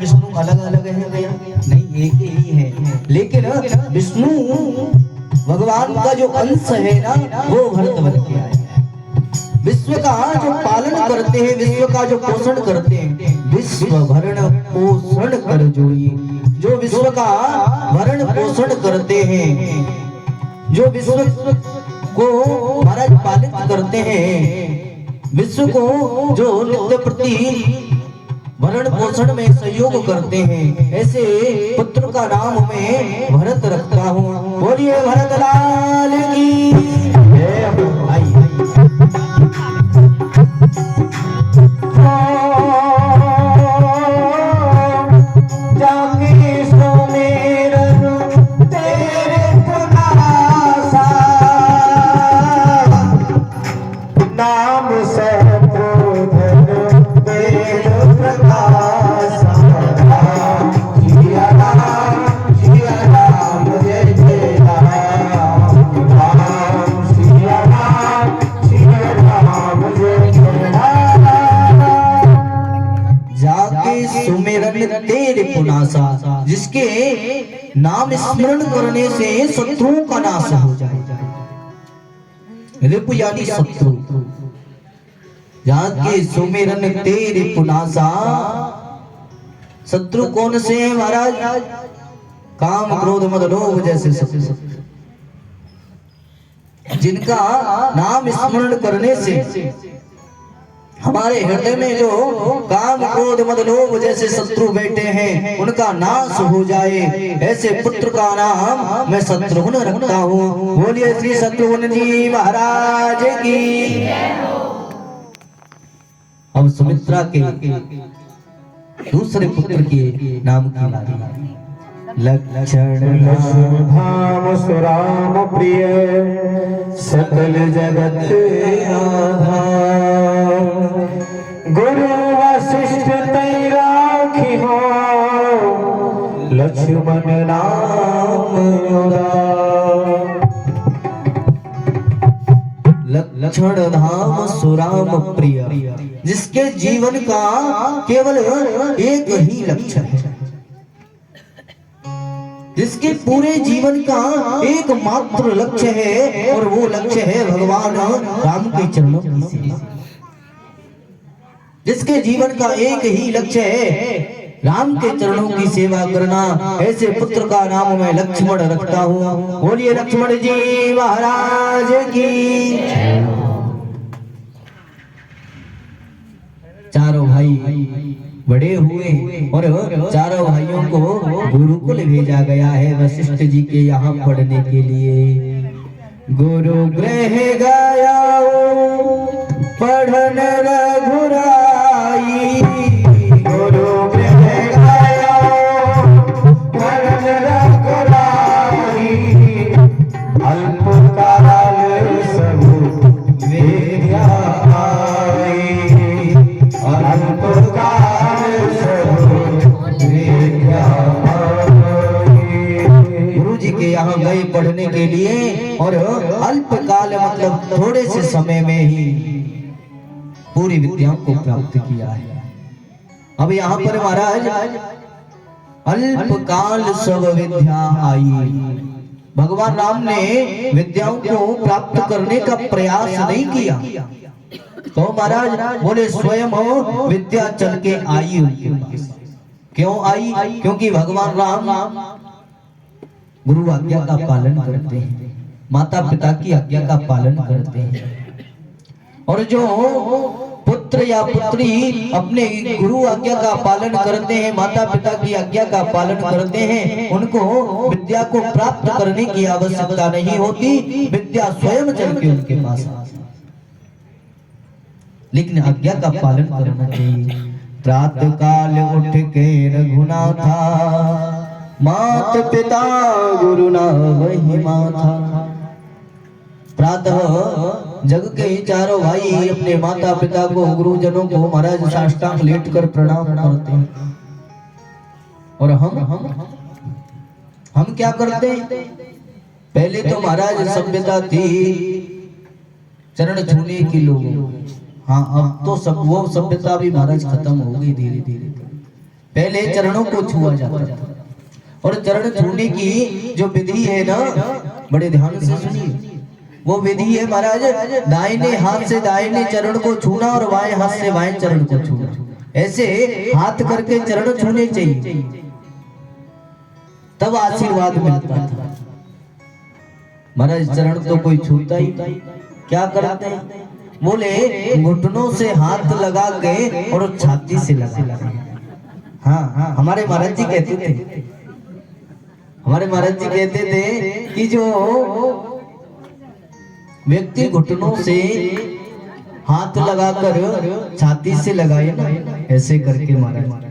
विष्णु अलग अलग है भैया? नहीं, एक ही है। लेकिन विष्णु भगवान का जो अंश है ना, वो भरत बन के आए। विश्व का जो पालन करते हैं, विश्व का जो पोषण करते हैं, विश्व भरण पोषण कर जोई। जो विश्व का भरण पोषण करते हैं, जो विश्व को महाराज पालित करते हैं, विश्व को जो नित्य प्रति भरण पोषण में सहयोग करते हैं, ऐसे पुत्र का नाम मैं भरत रखता हूँ। बोलिए भरत लाल की जय। तेरे पुनासा, जिसके नाम स्मरण करने से शत्रुओं का नाश हो जाए। रिपु यानी शत्रु। जाके सुमेरन तेरे पुनासा। शत्रु कौन से हैं महाराज? काम क्रोध मद लोभ जैसे शत्रु, जिनका नाम स्मरण करने से हमारे हृदय में जो काम क्रोध मद लोभ जैसे शत्रु बैठे हैं, उनका नाश हो जाए। ऐसे पुत्र का नाम मैं शत्रुघ्न रखता हूँ। बोलिए श्री शत्रुघ्न जी महाराज की। अब सुमित्रा के दूसरे पुत्र के नाम की बारी। लक्षण धाम सुराम प्रिय सकल जगत आधार। गुरु वशिष्ठ तै राखी हो लक्ष्मण नाम लक्षण धाम सुराम प्रिय, जिसके जीवन का केवल एक ही लक्ष्य है, जिसके पूरे जीवन का एकमात्र लक्ष्य है, और वो लक्ष्य है भगवान राम के चरणों की सेवा। जिसके जीवन का एक ही लक्ष्य है राम के चरणों की सेवा करना, ऐसे पुत्र का नाम मैं लक्ष्मण रखता हूँ। बोलिए लक्ष्मण जी महाराज की। चारों भाई बड़े हुए और चारों भाइयों को गुरुकुल भेजा गया है वशिष्ठ जी के यहाँ पढ़ने के लिए। गुरु गृह गया पढ़न रघुराई। गुरु गृह गया पढ़न रघुराई। अल्प काल सब विद्या आई। अल्प गुरु जी के यहाँ गए पढ़ने के लिए, और अल्प काल मतलब थोड़े से समय में ही पूरी विद्याओं को प्राप्त किया है। अब यहाँ पर महाराज अल्प काल सब विद्या आई। भगवान राम ने विद्याओं को प्राप्त करने का प्रयास नहीं किया, तो महाराज बोले स्वयं विद्या चल के आई उनके पास। क्यों आई? क्योंकि भगवान राम गुरु आज्ञा का पालन करते हैं, माता पिता की आज्ञा का पालन करते हैं, और जो पुत्र या पुत्री अपने गुरु आज्ञा का पालन करते हैं, माता पिता की आज्ञा का पालन करते हैं, उनको विद्या को प्राप्त करने की आवश्यकता नहीं होती, विद्या स्वयं चल के उनके पास आती। लेकिन आज्ञा का पालन करना चाहिए। प्रातः काल उठ के रघुनाथा, मात पिता गुरु ना वही माथा। प्रातः जग के चारों भाई अपने माता पिता को, गुरुजनों को महाराज साष्टांग लेट कर प्रणाम करते हैं। और हम क्या करते हैं? पहले तो महाराज सभ्यता थी चरण छूने की लोगों। हाँ, अब तो सब वो सभ्यता भी महाराज खत्म हो गई धीरे धीरे। पहले चरणों को छुआ जाता था, और चरण छूने की जो विधि है ना, बड़े ध्यान से सुनिए। वो विधि है महाराज, दाहिने हाथ से दाहिने चरण को छूना और बाएं हाथ से बाएं चरण को छूना, ऐसे हाथ करके चरण छूने चाहिए, तब आशीर्वाद मिलता था। महाराज चरण तो कोई छूता ही, क्या करते हैं, बोले घुटनों से हाथ लगा के और छाती से लगा। हाँ, हमारे महाराज जी कहते थे, हमारे महाराज जी कहते थे कि जो व्यक्ति घुटनों से हाथ लगाकर छाती से लगाए ना, ऐसे करके महाराज,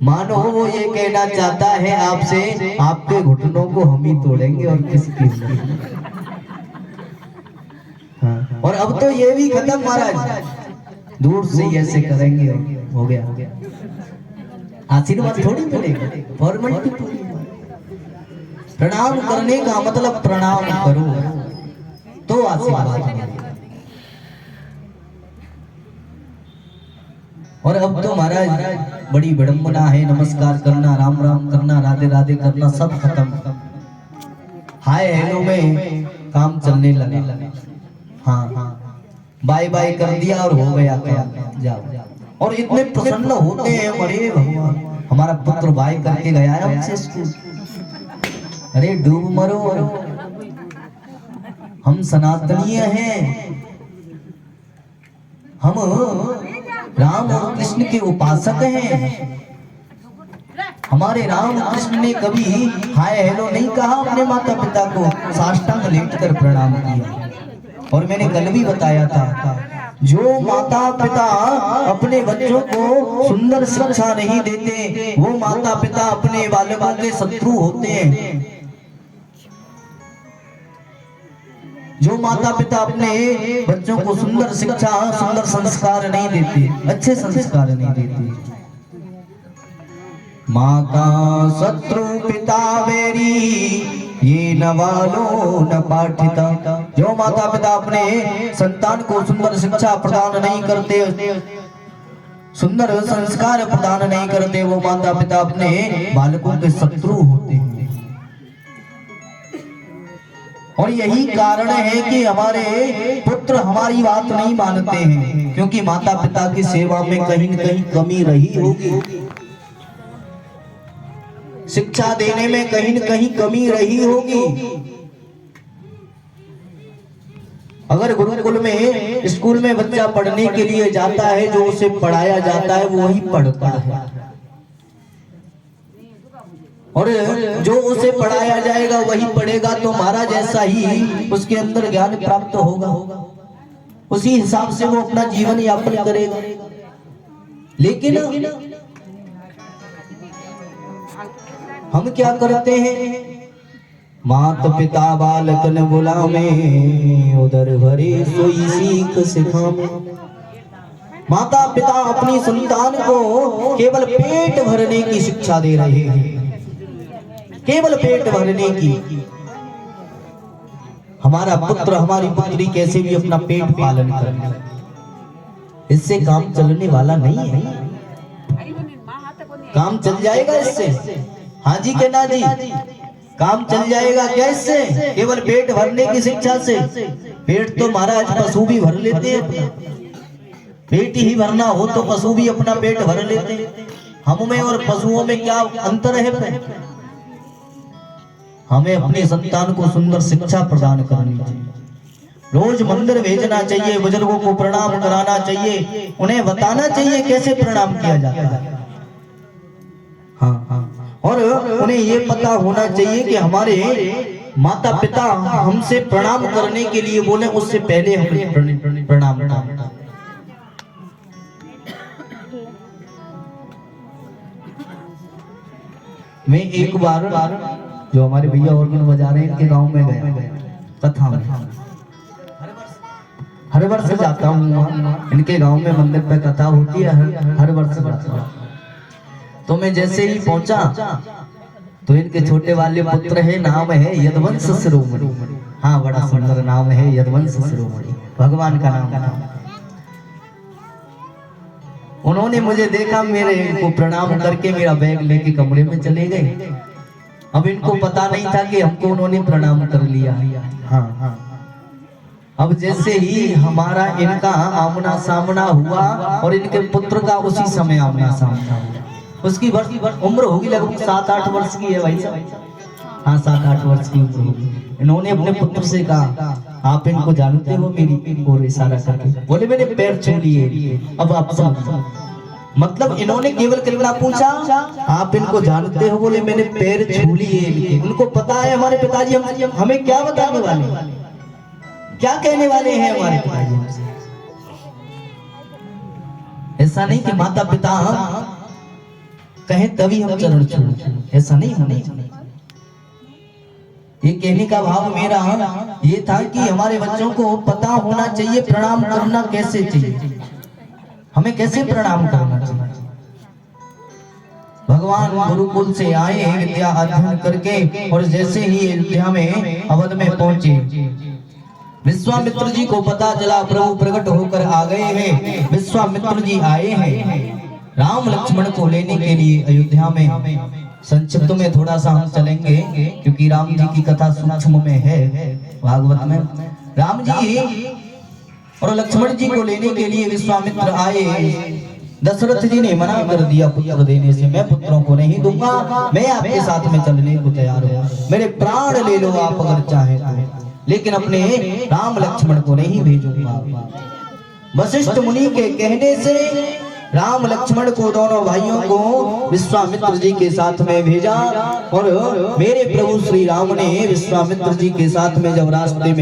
मानो वो ये कहना चाहता है आपसे, आपके घुटनों को हम ही तोड़ेंगे और किसकी। हाँ, और अब तो ये भी खत्म महाराज, दूर से ही ऐसे करेंगे, हो गया। आशीर्वाद थोड़ी मिलेगा, फॉर्मेलिटी पूरी। प्रणाम करने का मतलब प्रणाम करो तो आशीर्वाद मिलेगा। और अब तो महाराज बड़ी विडंबना है, नमस्कार करना, राम राम करना, राधे राधे करना, सब खत्म। हाय हेलो में काम चलने लगा। हाँ, बाय बाय कर दिया और हो गया काम, जाओ। और इतने प्रसन्न होते हैं, अरे भगवान हमारा पुत्र बाय करके गया है हमसे स्कूल, अरे डूब मरो, हम सनातनीय हैं, हम राम और कृष्ण के उपासक हैं। हमारे राम कृष्ण ने कभी हाय हेलो नहीं कहा, अपने माता पिता को साष्टांग लेट कर प्रणाम किया। और मैंने कल भी बताया था, जो माता पिता अपने बच्चों को सुंदर शिक्षा नहीं देते, वो माता पिता अपने बालकों के शत्रु होते हैं। जो माता पिता अपने बच्चों को सुंदर शिक्षा, सुंदर संस्कार नहीं देते, अच्छे संस्कार नहीं देते, माता शत्रु पिता वेरी, ये न वालो न पाठिता। जो माता पिता अपने संतान को सुंदर शिक्षा प्रदान नहीं करते, सुंदर संस्कार प्रदान नहीं करते, वो माता पिता अपने बालकों के शत्रु होते हैं। और यही कारण है कि हमारे पुत्र हमारी बात नहीं मानते हैं, क्योंकि माता पिता की सेवा में कहीं न कहीं कमी रही होगी, शिक्षा देने में कहीं न कहीं कमी रही होगी। अगर गुरुकुल में, स्कूल में बच्चा पढ़ने के लिए जाता है, जो उसे पढ़ाया जाता है वो ही पढ़ता है, और जो उसे पढ़ाया जाएगा वही पढ़ेगा, तो महाराज ऐसा ही उसके अंदर ज्ञान प्राप्त होगा, उसी हिसाब से वो अपना जीवन यापन करेगा। लेकिन हम क्या करते हैं, मात पिता बालक न बुलावे, उदर भरे सोई सीख सिखावे। माता पिता अपनी संतान को केवल पेट भरने की शिक्षा दे रहे हैं, केवल पेट भरने की। हमारा पुत्र हमारी पुत्री कैसे भी अपना पेट पालन करे, इससे काम चलने वाला नहीं है। काम चल जाएगा इससे, हाँ जी के ना जी, काम चल जाएगा क्या इससे, केवल पेट भरने की शिक्षा से। पेट तो महाराज पशु भी भर लेते हैं अपना, पेट ही भरना हो तो पशु भी अपना पेट भर लेते हैं। हम में और पशुओं में क्या अंतर है? हमें अपने संतान को सुंदर शिक्षा प्रदान करनी चाहिए, रोज मंदिर भेजना चाहिए, बुजुर्गों को प्रणाम कराना चाहिए, उन्हें बताना चाहिए कैसे प्रणाम किया जाता है। हाँ, और उन्हें ये पता होना चाहिए कि हमारे माता पिता हमसे प्रणाम करने के लिए बोले, उससे पहले हमें प्रणाम करना। मैं एक बार जो हमारे भैया ऑर्गन बजा रहे हैं, इनके गांव में गया कथा में, हर वर्ष जाता हूँ, इनके गांव में मंदिर पे कथा होती है, हर वर्ष जाता हूँ। तो मैं जैसे ही पहुंचा तो इनके छोटे वाले पुत्र है, नाम है यदुवंश शिरोमणि। हाँ, बड़ा सुंदर नाम है यदुवंश शिरोमणि, भगवान का नाम। उन्होंने मुझे देखा, मेरे को प्रणाम करके मेरा बैग लेके कमरे में चले गए। अब इनको पता नहीं था कि हमको उन्होंने प्रणाम कर लिया। हाँ, अब जैसे ही हमारा इनका आमना सामना हुआ और इनके पुत्र का उसी समय आमना सामना हुआ। उसकी उम्र होगी लगभग 7-8 वर्ष की है भाई साहब। हाँ, 7-8 वर्ष की उम्र होगी। इन्होंने अपने पुत्र से कहा, आप इनको जानते हो? मेरी ओर इशारा करके बोले, मैंने पैर छू लिए। अब आप समझो, मतलब इन्होंने केवल कितना पूछा, आप इनको जानते हो? बोले, मैंने पैर छू लिए इनके। उनको पता है हमारे पिताजी हमें क्या बताने वाले, क्या कहने वाले हैं हमारे पिताजी हमसे। ऐसा नहीं कि माता पिता कहें तभी हम चरण छूं, ऐसा नहीं होना चाहिए। ये कहने का भाव मेरा ये था कि हमारे बच्चों को पता होना चाहिए प्रणाम करना कैसे चाहिए, हमें कैसे प्रणाम करना चाहिए। भगवान गुरुकुल से आए विद्या अध्ययन करके, और जैसे ही अयोध्या में अवध में पहुंचे, विश्वामित्र जी को पता चला प्रभु प्रकट होकर आ गए हैं। विश्वामित्र जी आए हैं राम लक्ष्मण को लेने के लिए अयोध्या में। संक्षिप्त में थोड़ा सा हम चलेंगे क्योंकि राम जी की कथा सूक्ष्म में है भागवत में। राम जी और लक्ष्मण जी को लेने के लिए विश्वामित्र आए। दशरथ जी ने मना कर दिया पुत्र देने से, मैं पुत्रों को नहीं दूंगा, मैं आपके साथ में चलने को तैयार हूँ, मेरे प्राण ले लो आप अगर चाहे तो, लेकिन अपने राम लक्ष्मण को नहीं भेजूंगा। वशिष्ठ मुनि के कहने से राम लक्ष्मण को, दोनों भाइयों को विश्वामित्र जी के साथ में भेजा। और मेरे प्रभु श्री राम ने विश्वामित्र जी के साथ में जब रास्ते में